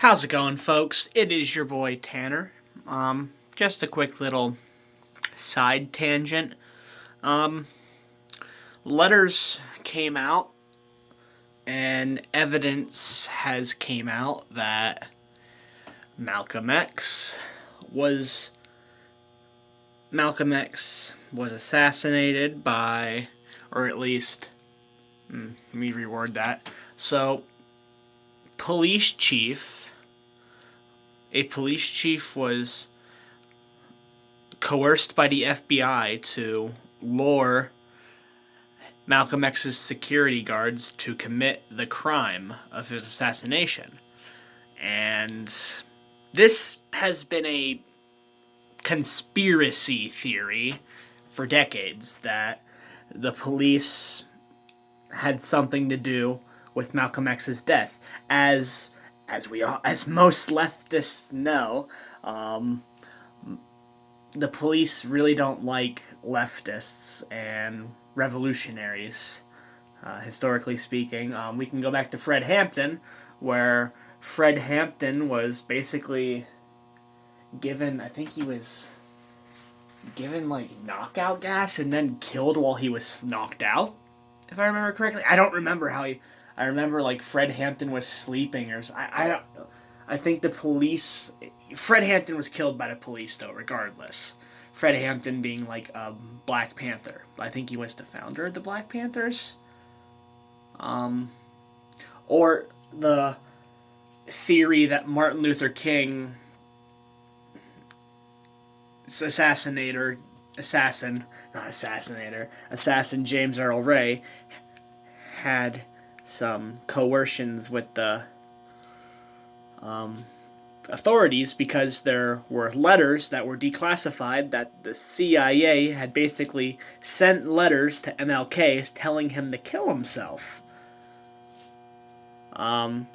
How's it going, folks? It is your boy Tanner. Just a quick little side tangent. Um, Letters came out, and evidence has came out that Malcolm X was Malcolm X was assassinated by, or at least, let me reword that. So, police chief, a police chief was coerced by the FBI to lure Malcolm X's security guards to commit the crime of his assassination. And this has been a conspiracy theory for decades that the police had something to do with Malcolm X's death. As most leftists know, the police really don't like leftists and revolutionaries, historically speaking. We can go back to Fred Hampton, where Fred Hampton was basically given, I think he was given like knockout gas and then killed while he was knocked out, if I remember correctly. I don't remember how he. I remember like Fred Hampton was sleeping, or I don't know. I think the police. Fred Hampton was killed by the police, though. Regardless, Fred Hampton being like a Black Panther. I think he was the founder of the Black Panthers. Or the theory that Martin Luther King assassin James Earl Ray had some coercions with the authorities because there were letters that were declassified that the CIA had basically sent letters to MLK telling him to kill himself. And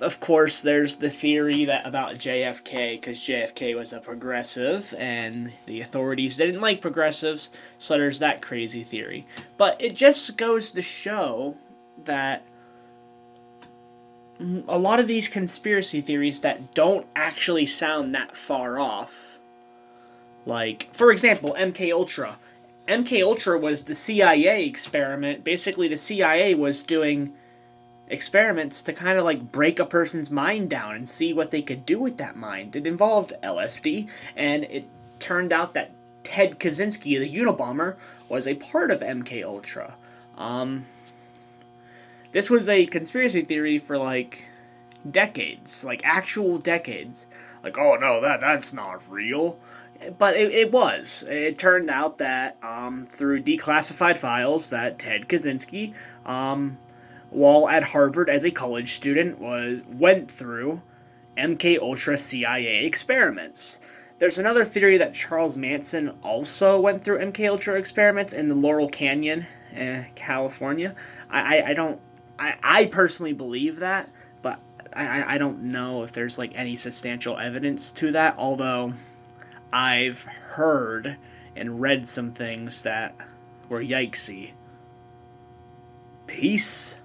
of course, there's the theory that about JFK, because JFK was a progressive, and the authorities didn't like progressives, so there's that crazy theory. But it just goes to show that a lot of these conspiracy theories that don't actually sound that far off, like, for example, MK Ultra. MK Ultra was the CIA experiment. Basically, the CIA was doing experiments to kind of like break a person's mind down and see what they could do with that mind. It involved LSD, and it turned out that Ted Kaczynski, the Unabomber, was a part of MK Ultra. This was a conspiracy theory for like decades, like actual decades. Like, oh no, that's not real. But it was. It turned out that through declassified files that Ted Kaczynski, while at Harvard as a college student, went through MK Ultra CIA experiments. There's another theory that Charles Manson also went through MK Ultra experiments in the Laurel Canyon, California. I personally believe that, but I don't know if there's like any substantial evidence to that, although I've heard and read some things that were yikesy. Peace.